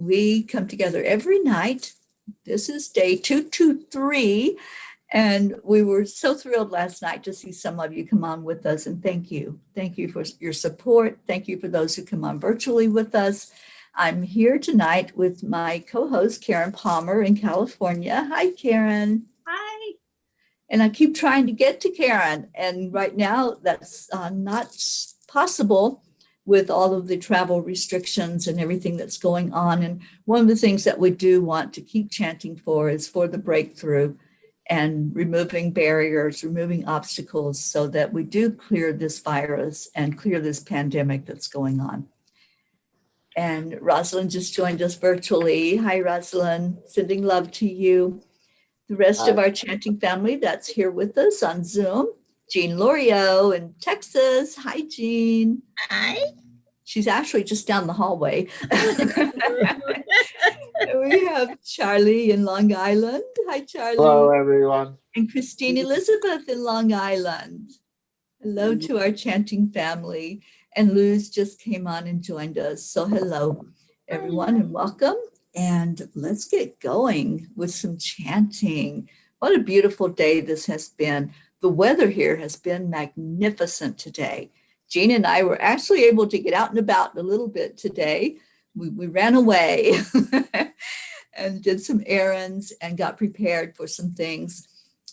We come together every night. This is day 223. And we were so thrilled last night to see some of you come on with us. And thank you. Thank you for your support. Thank you for those who come on virtually with us. I'm here tonight with my co-host, Karen Palmer in California. Hi, Karen. Hi. And I keep trying to get to Karen. And right now that's not possible with all of the travel restrictions and everything that's going on. And one of the things that we do want to keep chanting for is for the breakthrough and removing barriers, removing obstacles so that we do clear this virus and clear this pandemic that's going on. And Rosalind just joined us virtually. Hi, Rosalind, sending love to you. The rest of our chanting family that's here with us on Zoom, Jean Lorio in Texas. Hi, Jean. Hi. She's actually just down the hallway. We have Charlie in Long Island. Hi, Charlie. Hello, everyone. And Christine Elizabeth in Long Island. Hello to our chanting family. And Luz just came on and joined us. So hello, everyone, and welcome. And let's get going with some chanting. What a beautiful day this has been. The weather here has been magnificent today. Jean and I were actually able to get out and about a little bit today. We ran away and did some errands and got prepared for some things.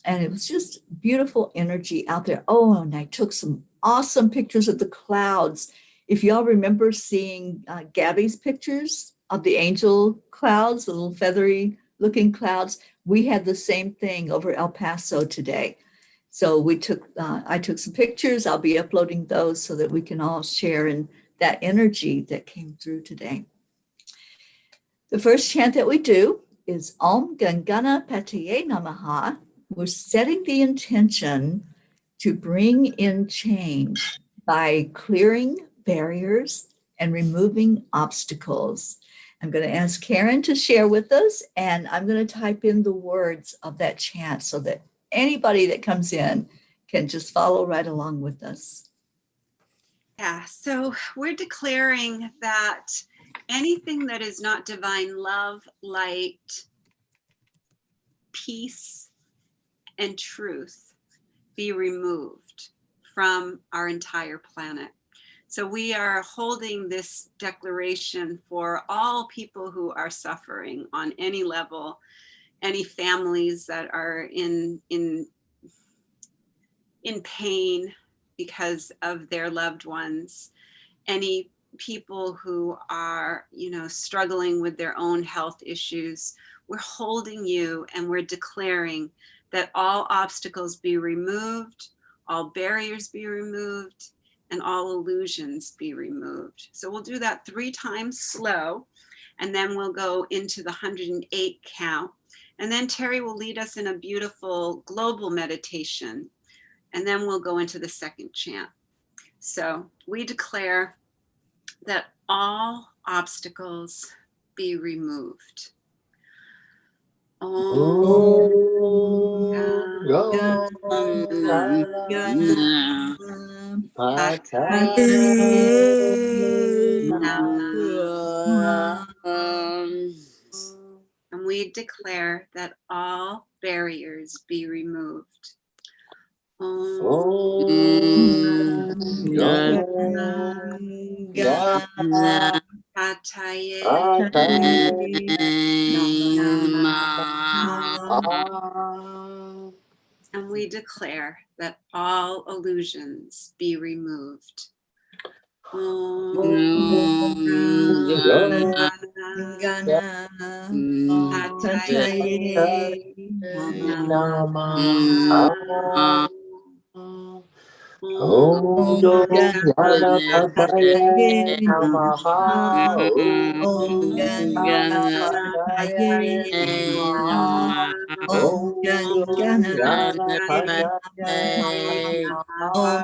And it was just beautiful energy out there. Oh, and I took some awesome pictures of the clouds. If y'all remember seeing Gabby's pictures of the angel clouds, the little feathery looking clouds, we had the same thing over El Paso today. So I took some pictures. I'll be uploading those so that we can all share in that energy that came through today. The first chant that we do is Om Gam Ganapataye Namaha. We're setting the intention to bring in change by clearing barriers and removing obstacles. I'm going to ask Karen to share with us, and I'm going to type in the words of that chant so that anybody that comes in can just follow right along with us. Yeah, so we're declaring that anything that is not divine love, light, peace, and truth be removed from our entire planet. So we are holding this declaration for all people who are suffering on any level, any families that are in pain because of their loved ones, any people who are, struggling with their own health issues. We're holding you and we're declaring that all obstacles be removed, all barriers be removed, and all illusions be removed. So we'll do that 3 times slow, and then we'll go into the 108 count. And then Teri will lead us in a beautiful global meditation. And then we'll go into the second chant. So we declare that all obstacles be removed. Om Gam Ganapataye Namaha. And we declare that all barriers be removed. Om Gam Ganapataye Namaha. And we declare that all illusions be removed. Om Ganapataye Namaha. Om Gam Ganapataye Namaha. Om Gam Ganapataye Namaha. Om Gam Ganapataye Namaha. Om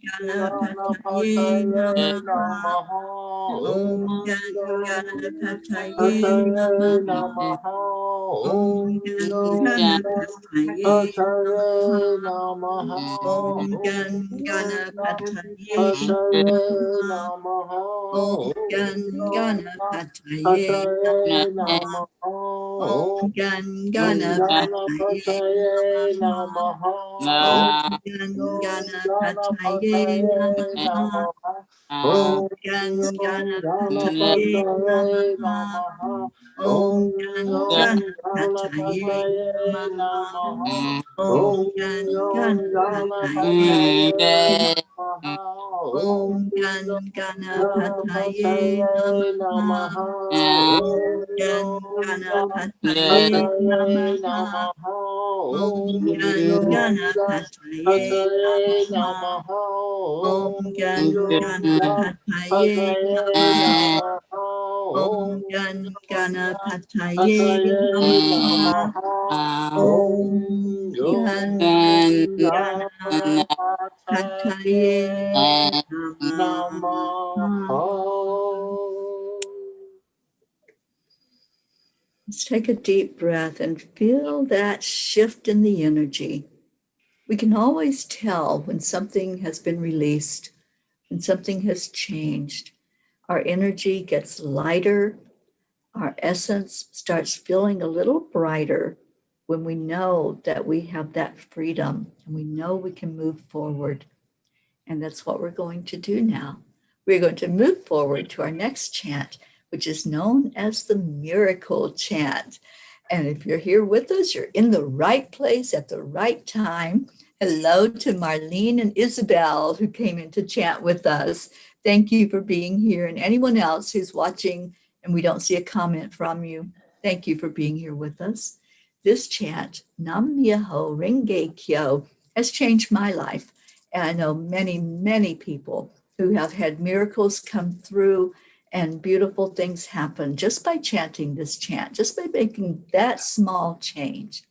Ganapataye Namaha. Om Gam Ganapataye Namaha. Om Gam Ganapataye Namaha. Om Gam Ganapataye Namaha. Om Gam Ganapataye Namaha. Om Gam Ganapataye Namaha. Om Gam Ganapataye Namaha. Om Gam Ganapataye Namaha. Om Gam Ganapataye Namaha. Om Gam Ganapataye Namaha. Om Gam Ganapataye Namaha. Om Gam Ganapataye Namaha. Om Gam Ganapataye Namaha. Om Gam Ganapataye Namaha. Om Gam Ganapataye Namaha. Om Gam Ganapataye Namaha. Let's take a deep breath and feel that shift in the energy. We can always tell when something has been released, when something has changed. Our energy gets lighter, our essence starts feeling a little brighter when we know that we have that freedom and we know we can move forward. And that's what we're going to do now. We're going to move forward to our next chant, which is known as the miracle chant. And if you're here with us, you're in the right place at the right time. Hello to Marlene and Isabel who came in to chant with us. Thank you for being here. And anyone else who's watching and we don't see a comment from you, thank you for being here with us. This chant, Nam Myoho Renge Kyo, has changed my life. And I know many, many people who have had miracles come through and beautiful things happen just by chanting this chant, just by making that small change.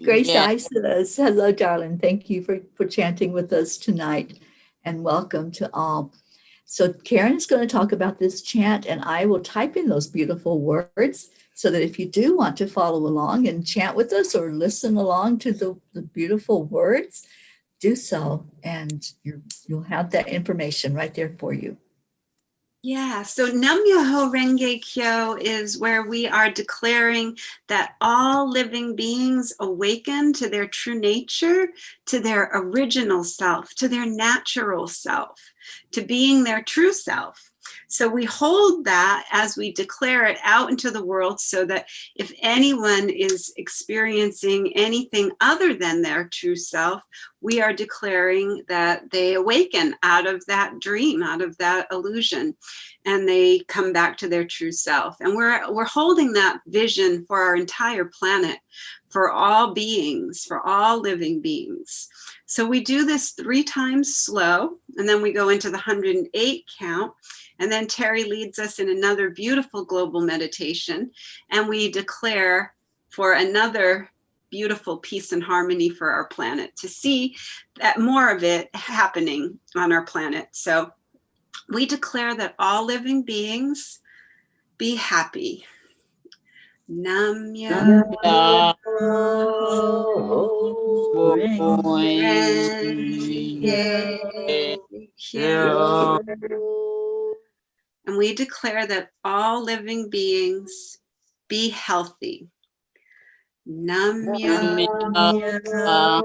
Grace I says, hello, darling. Thank you for chanting with us tonight and welcome to all. So Karen is going to talk about this chant and I will type in those beautiful words so that if you do want to follow along and chant with us or listen along to the beautiful words, do so and you'll have that information right there for you. Yeah, so Nam Myoho Renge Kyo is where we are declaring that all living beings awaken to their true nature, to their original self, to their natural self, to being their true self. So we hold that as we declare it out into the world so that if anyone is experiencing anything other than their true self, we are declaring that they awaken out of that dream, out of that illusion, and they come back to their true self. And we're holding that vision for our entire planet, for all beings, for all living beings. So we do this 3 times slow, and then we go into the 108 count. And then Teri leads us in another beautiful global meditation, and we declare for another beautiful peace and harmony for our planet, to see that more of it happening on our planet. So we declare that all living beings be happy. Nam Myoho Renge Kyo. And we declare that all living beings be healthy. Nam Myoho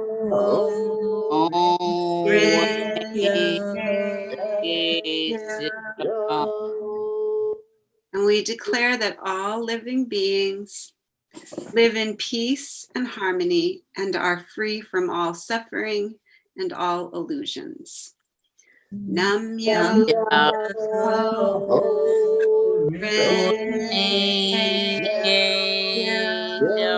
Renge Kyo. And we declare that all living beings live in peace and harmony and are free from all suffering and all illusions. Nam Myoho Renge Kyo.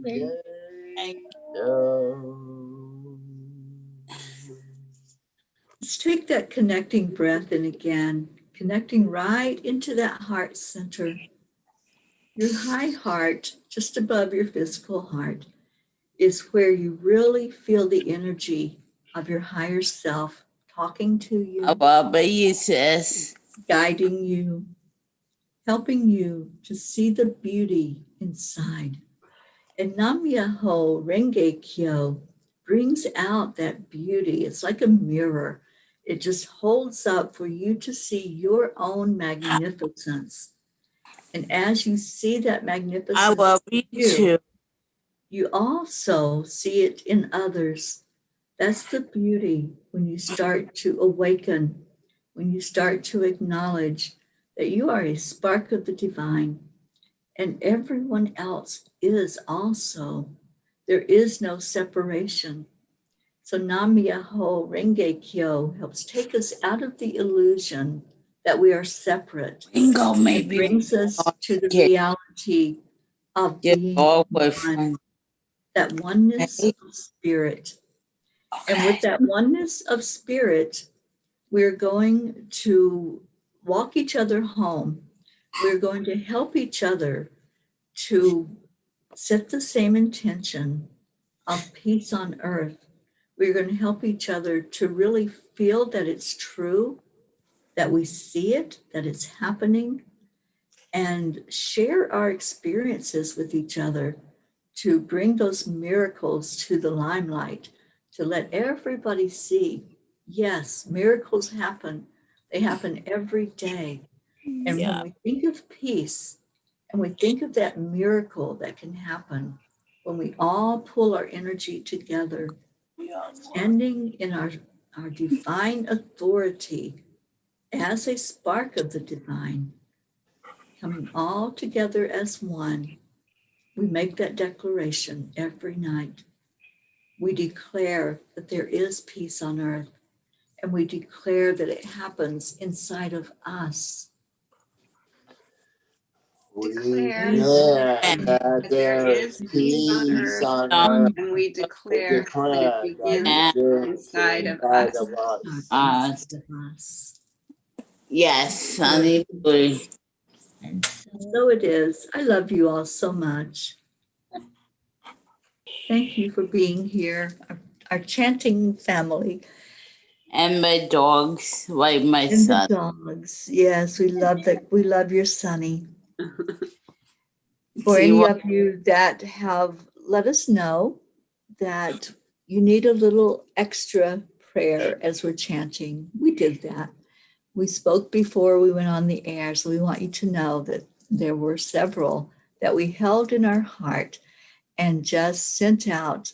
Let's take that connecting breath in again, connecting right into that heart center. Your high heart, just above your physical heart, is where you really feel the energy of your higher self talking to you, guiding you, helping you to see the beauty inside. And Nam Myoho Renge Kyo brings out that beauty. It's like a mirror. It just holds up for you to see your own magnificence. And as you see that magnificence in you also see it in others. That's the beauty when you start to awaken, when you start to acknowledge that you are a spark of the divine and everyone else is also. There is no separation. So Nam Myoho Renge Kyo helps take us out of the illusion that we are separate. It brings us to the reality of being one, that oneness of spirit. And with that oneness of spirit, we're going to walk each other home. We're going to help each other to set the same intention of peace on earth. We're going to help each other to really feel that it's true, that we see it, that it's happening, and share our experiences with each other to bring those miracles to the limelight, to let everybody see, yes, miracles happen. They happen every day. And when we think of peace and we think of that miracle that can happen, when we all pull our energy together, standing in our divine authority as a spark of the divine, coming all together as one, we make that declaration every night. We declare that there is peace on earth, and we declare that it happens inside of us. Declare that there is peace on earth, and we declare that it begins inside of us. Inside of us. Yes, honey. And so it is. I love you all so much. Thank you for being here, our chanting family. And my dogs, like my And son. the dogs. Yes, we love that. We love your Sonny. For any of you that have let us know that you need a little extra prayer as we're chanting, we did that. We spoke before we went on the air, so we want you to know that there were several that we held in our heart and just sent out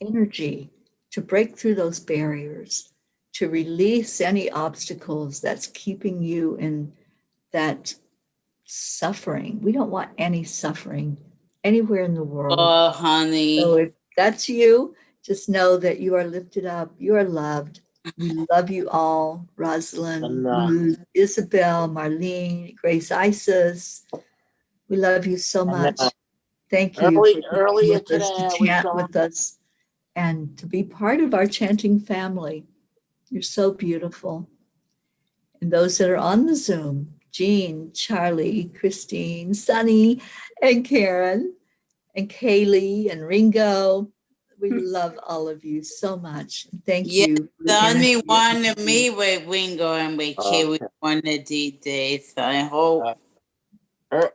energy to break through those barriers, to release any obstacles that's keeping you in that suffering. We don't want any suffering anywhere in the world. Oh, honey. So if that's you, just know that you are lifted up, you are loved. We love you all, Rosalind, Luz, Isabel, Marlene, Grace, Isis. We love you so much. Thank you Earlier for us today, to chant with us and to be part of our chanting family. You're so beautiful. And those that are on the Zoom, Jean, Charlie, Christine, Sunny, and Karen, and Kaylee, and Ringo. We love all of you so much. Thank you. Sonny wanted me with Ringo and with Kiwi one of these days. I hope.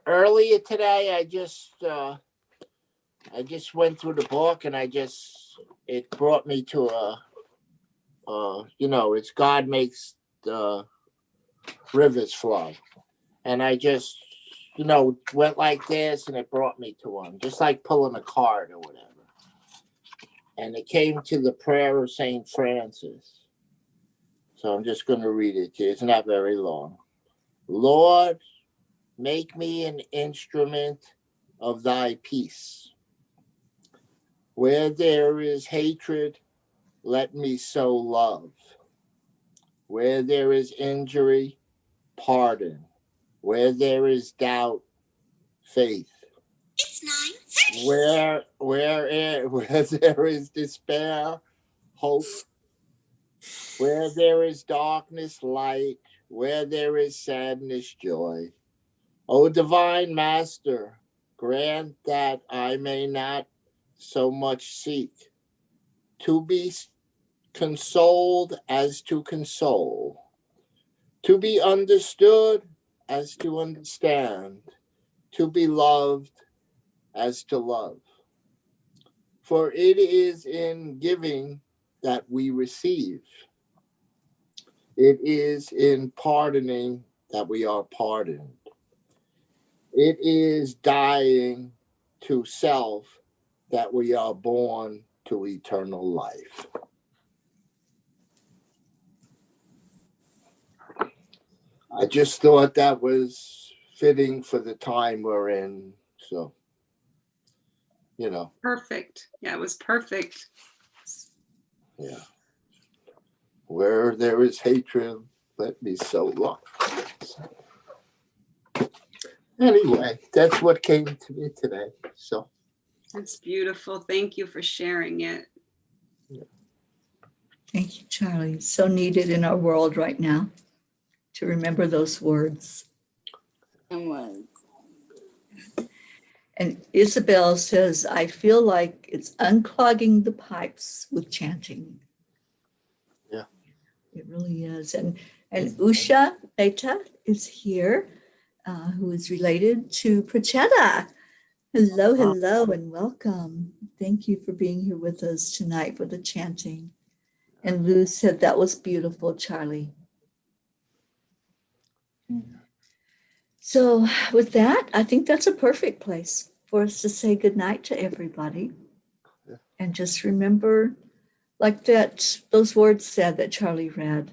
Earlier today, I just went through the book and it brought me to it's God makes the rivers flow. And I just, went like this and it brought me to one, just like pulling a card or whatever. And it came to the prayer of St. Francis. So I'm just going to read it to you. It's not very long. Lord, make me an instrument of thy peace. Where there is hatred, let me sow love. Where there is injury, pardon. Where there is doubt, faith. It's where there is despair, hope. Where there is darkness, light. Where there is sadness, joy. O divine master, grant that I may not so much seek to be consoled as to console, to be understood as to understand, to be loved as to love. For it is in giving that we receive. It is in pardoning that we are pardoned. It is dying to self that we are born to eternal life. I just thought that was fitting for the time we're in. So, Perfect. Yeah, it was perfect. yeah. Where there is hatred, let me sow love. Anyway, that's what came to me today. So, That's beautiful. Thank you for sharing it. Thank you, Charlie. So needed in our world right now to remember those words. And Isabel says, I feel like it's unclogging the pipes with chanting. Yeah. It really is. And Usha Eta is here, who is related to Prachetta. Hello, hello, and welcome. Thank you for being here with us tonight for the chanting. And Lou said that was beautiful, Charlie. So with that, I think that's a perfect place for us to say goodnight to everybody. Yeah. And just remember, like those words said that Charlie read,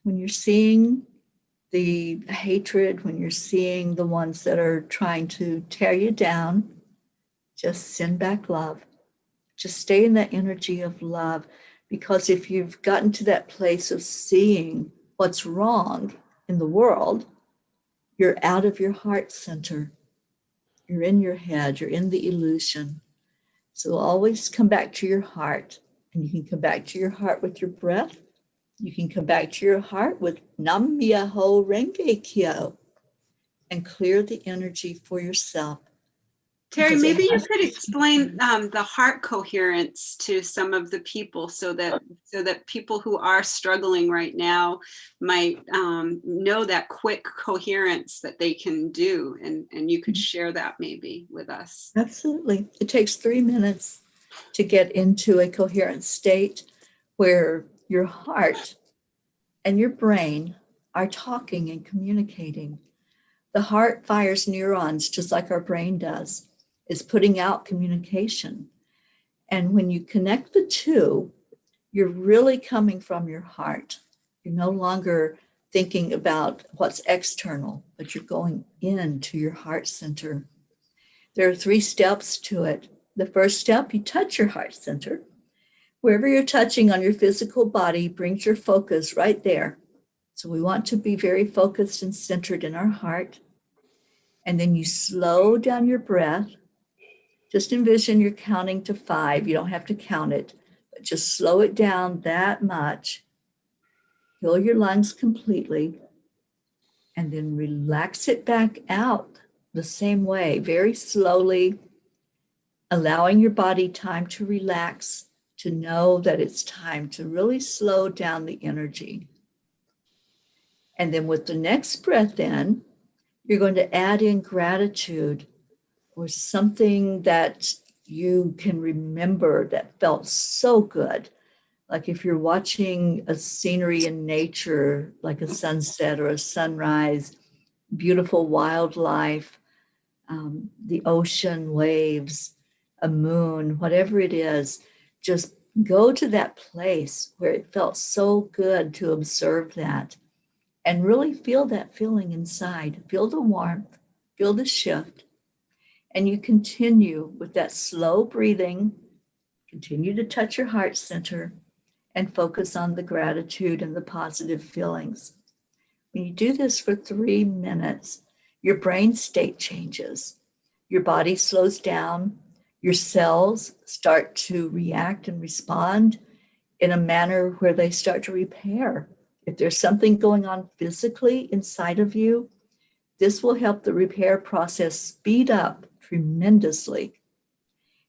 when you're seeing the hatred, when you're seeing the ones that are trying to tear you down, just send back love. Just stay in that energy of love. Because if you've gotten to that place of seeing what's wrong in the world, you're out of your heart center. You're in your head. You're in the illusion. So always come back to your heart. And you can come back to your heart with your breath. You can come back to your heart with Nam Myoho Renge Kyo and clear the energy for yourself. Terry, maybe you could explain the heart coherence to some of the people so that people who are struggling right now might know that quick coherence that they can do. And you could share that maybe with us. Absolutely. It takes 3 minutes to get into a coherent state where your heart and your brain are talking and communicating. The heart fires neurons just like our brain does. It's putting out communication. And when you connect the two, you're really coming from your heart. You're no longer thinking about what's external, but you're going into your heart center. There are 3 steps to it. The first step, you touch your heart center. Wherever you're touching on your physical body brings your focus right there. So we want to be very focused and centered in our heart. And then you slow down your breath. Just envision you're counting to 5. You don't have to count it, but just slow it down that much. Fill your lungs completely. And then relax it back out the same way, very slowly, allowing your body time to relax, to know that it's time to really slow down the energy. And then with the next breath in, you're going to add in gratitude or something that you can remember that felt so good. Like if you're watching a scenery in nature, like a sunset or a sunrise, beautiful wildlife, the ocean waves, a moon, whatever it is, just go to that place where it felt so good to observe that and really feel that feeling inside. Feel the warmth, feel the shift. And you continue with that slow breathing, continue to touch your heart center and focus on the gratitude and the positive feelings. When you do this for 3 minutes, your brain state changes. Your body slows down, your cells start to react and respond in a manner where they start to repair. If there's something going on physically inside of you, this will help the repair process speed up tremendously.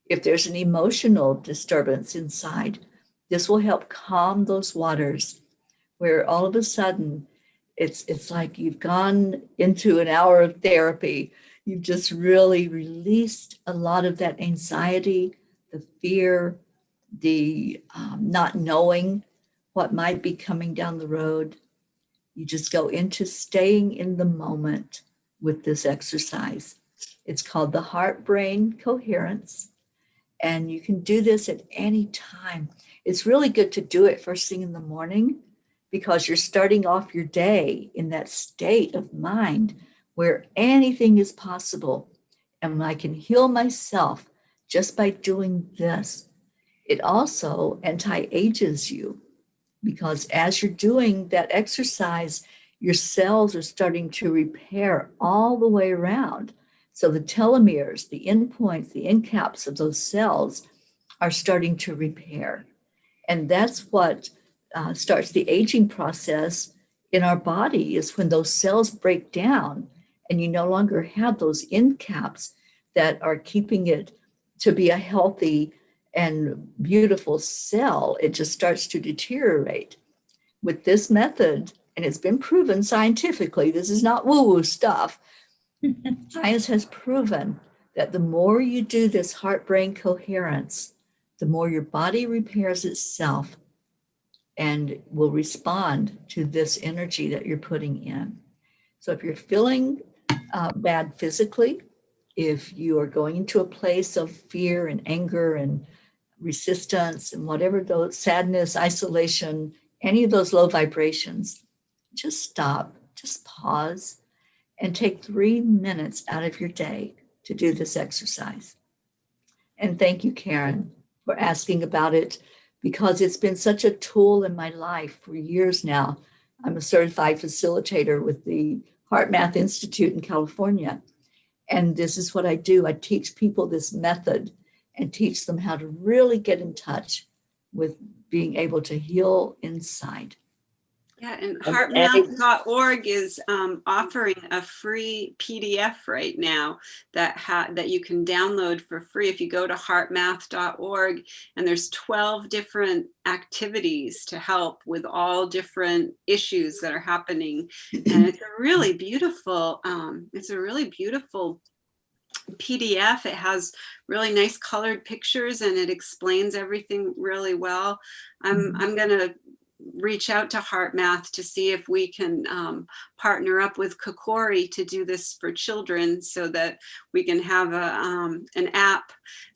If there's an emotional disturbance inside, this will help calm those waters where all of a sudden it's like you've gone into an hour of therapy. You've just really released a lot of that anxiety, the fear, the not knowing what might be coming down the road. You just go into staying in the moment with this exercise. It's called the heart-brain coherence. And you can do this at any time. It's really good to do it first thing in the morning because you're starting off your day in that state of mind where anything is possible. And I can heal myself just by doing this. It also anti-ages you because as you're doing that exercise, your cells are starting to repair all the way around. So the telomeres, the endpoints, the end caps of those cells are starting to repair. And that's what starts the aging process in our body is when those cells break down and you no longer have those end caps that are keeping it to be a healthy and beautiful cell. It just starts to deteriorate. With this method, and it's been proven scientifically, this is not woo-woo stuff. Science has proven that the more you do this heart-brain coherence, the more your body repairs itself and will respond to this energy that you're putting in. So if you're feeling bad physically, if you are going into a place of fear and anger and resistance and whatever those sadness, isolation, any of those low vibrations, just stop, just pause, and take 3 minutes out of your day to do this exercise. And thank you, Karen, for asking about it because it's been such a tool in my life for years now. I'm a certified facilitator with the Heart Math Institute in California. And this is what I do. I teach people this method and teach them how to really get in touch with being able to heal inside. Yeah, and heartmath.org is offering a free PDF right now that you can download for free if you go to heartmath.org, and there's 12 different activities to help with all different issues that are happening. And it's a really beautiful PDF. It has really nice colored pictures and it explains everything really well. I'm going to reach out to HeartMath to see if we can partner up with Kokori to do this for children so that we can have an app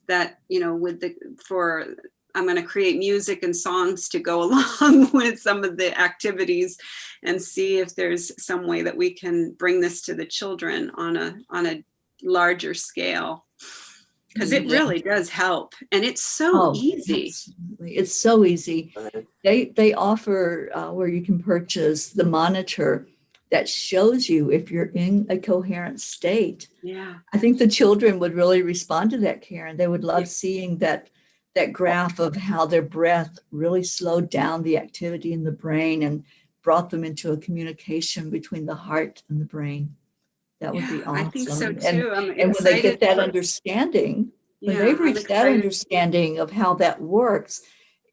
that, I'm going to create music and songs to go along with some of the activities and see if there's some way that we can bring this to the children on a larger scale. Because it really does help. And it's so easy. Absolutely. It's so easy. They offer where you can purchase the monitor that shows you if you're in a coherent state. Yeah. I think the children would really respond to that, Karen. They would love seeing that graph of how their breath really slowed down the activity in the brain and brought them into a communication between the heart and the brain. That would be awesome. I think so too. And when they get that understanding, when they've reached that understanding of how that works,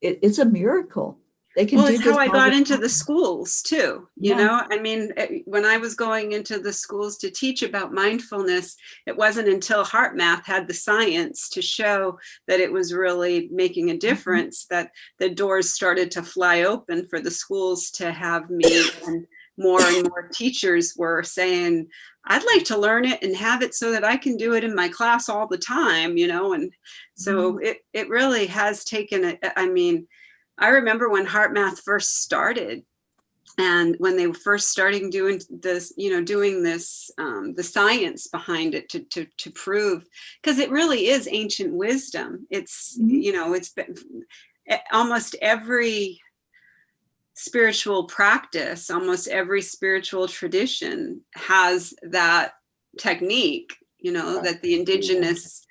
it's a miracle. They can do it's this how I got into time. the schools too. You know, I mean, when I was going into the schools to teach about mindfulness, it wasn't until HeartMath had the science to show that it was really making a difference that the doors started to fly open for the schools to have me. And more teachers were saying, I'd like to learn it and have it so that I can do it in my class all the time, and so it really has taken it. I mean, I remember when HeartMath first started and when they were first starting doing this, the science behind it to prove, because it really is ancient wisdom. It's, it's been almost every spiritual practice, almost every spiritual tradition has that technique, that the indigenous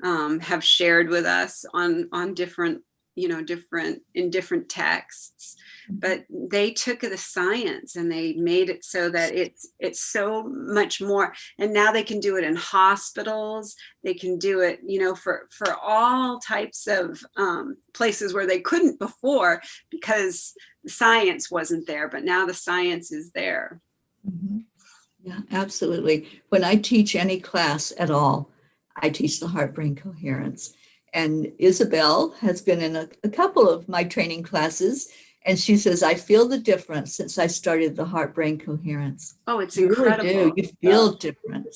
have shared with us on different, in different texts. But they took the science and they made it so that it's so much more. And now they can do it in hospitals. They can do it, for all types of places where they couldn't before because the science wasn't there. But now the science is there. Mm-hmm. Yeah, absolutely. When I teach any class at all, I teach the heart-brain coherence. And Isabel has been in a couple of my training classes, and she says, I feel the difference since I started the heart-brain coherence. Oh, it's You really incredible. do. You feel different.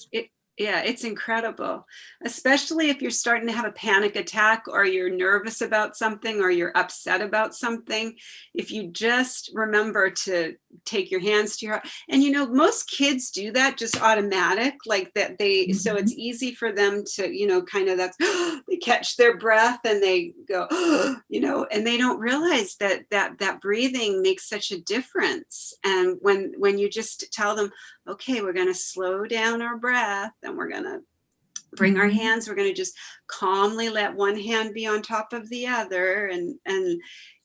Yeah, it's incredible, especially if you're starting to have a panic attack or you're nervous about something or you're upset about something. If you just remember to take your hands to your heart, and most kids do that just automatic, like that so it's easy for them to, kind of that's, they catch their breath and they go, and they don't realize that breathing makes such a difference. And when you just tell them, okay, we're going to slow down our breath and we're going to bring our hands, we're going to just calmly let one hand be on top of the other. And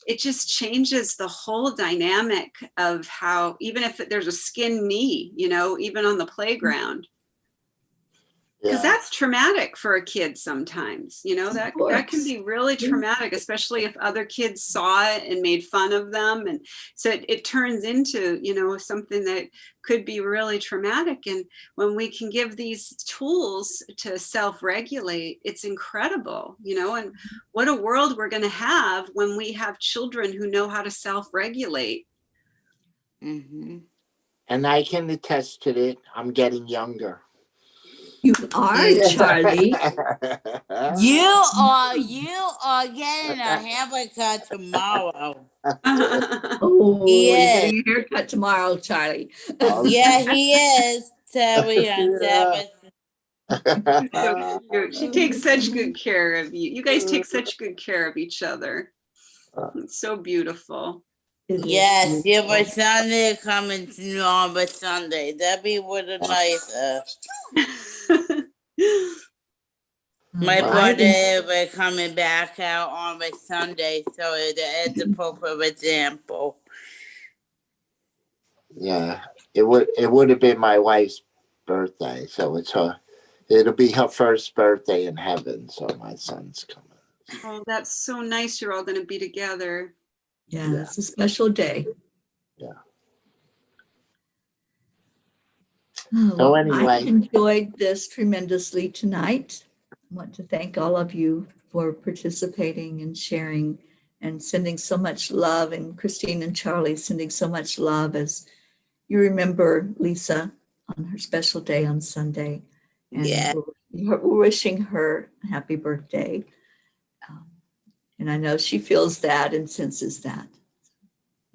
it just changes the whole dynamic of how, even if there's a skinned knee, even on the playground, because that's traumatic for a kid sometimes, that can be really traumatic, especially if other kids saw it and made fun of them. And so it turns into, something that could be really traumatic. And when we can give these tools to self-regulate, it's incredible, and what a world we're going to have when we have children who know how to self-regulate. Mm-hmm. And I can attest to it. I'm getting younger. You are, Charlie. You are getting a haircut tomorrow. Oh, Yes. you're getting a haircut tomorrow, Charlie. Yeah, he is. Terry on She takes such good care of you. You guys take such good care of each other. It's so beautiful. Yes, you were Sunday coming to on a Sunday. That'd be what a nice. My brother were coming back out on a Sunday, so it's a proper example. Yeah, it would have been my wife's birthday, so it'll be her first birthday in heaven. So my son's coming. Oh, that's so nice. You're all going to be together. Yeah, it's a special day. Yeah. Oh, So anyway, I enjoyed this tremendously tonight. I want to thank all of you for participating and sharing and sending so much love, and Christine and Charlie sending so much love as you remember Lisa on her special day on Sunday. And we're wishing her a happy birthday. And I know she feels that and senses that.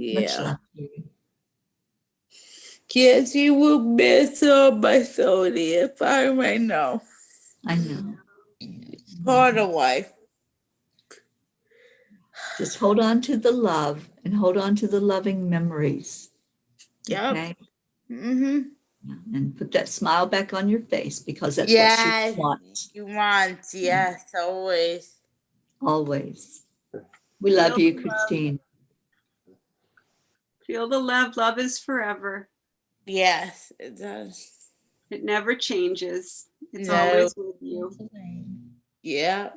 Much love to you. Yes, you will miss her by Sony if I may know. I know. Part of life. Just hold on to the love and hold on to the loving memories. Yep. Okay? Mm-hmm. And put that smile back on your face because that's what she wants. You want, yes, always. Always. We love you, Christine. Feel the love. Love is forever. Yes, it does. It never changes. It's always with you. Yeah.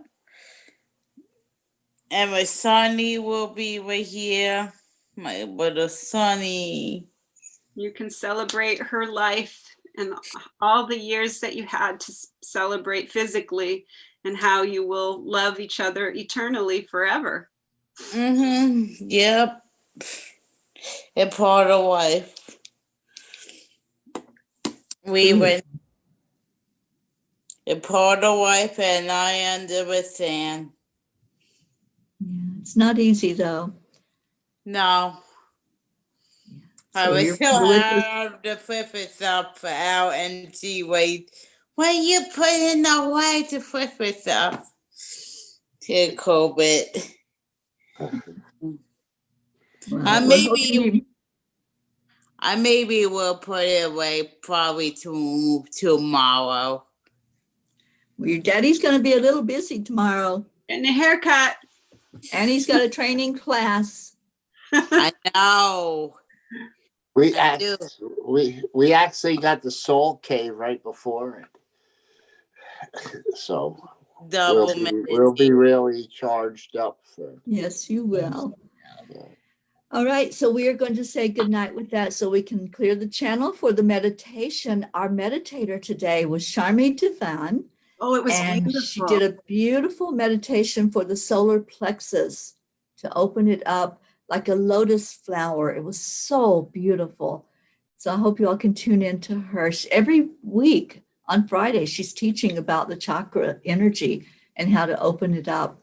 And my Sonny will be right here. My little Sonny. You can celebrate her life and all the years that you had to celebrate physically and how you will love each other eternally forever. Mm-hmm. Yep. A part of life. We went a part of life, and I understand. Yeah, it's not easy though. No. Yeah. I So was still out of the flip it up for out and see when you put in the way to flip it up to COVID. Well, I maybe will put it away probably tomorrow. Well, your daddy's going to be a little busy tomorrow, Getting a haircut. and he's got a training class. I know. We I do. we actually got the Soul Cave right before it, so Double we'll be really charged up for. Yes, you will. Yeah. All right, so we are going to say goodnight with that so we can clear the channel for the meditation. Our meditator today was Charmi Divan, Oh, it was and beautiful. she did a beautiful meditation for the solar plexus to open it up like a lotus flower. It was so beautiful. So I hope you all can tune in to her. Every week on Friday, she's teaching about the chakra energy and how to open it up.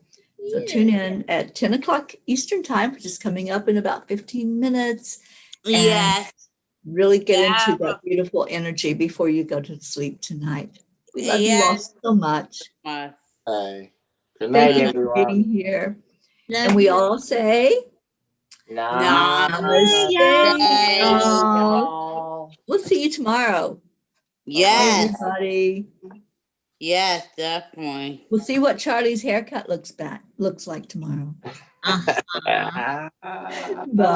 So tune in at 10 o'clock Eastern time, which is coming up in about 15 minutes. Yes. Really get Yeah. into that beautiful energy before you go to sleep tonight. We love you all Yes. so much. Hey, Thank good night, you for being everyone. here. And we all say, Namaste. Namaste. We'll see you tomorrow. Bye, Yes. everybody. Yes, definitely. We'll see what Charlie's haircut looks like tomorrow. Ah. Bye.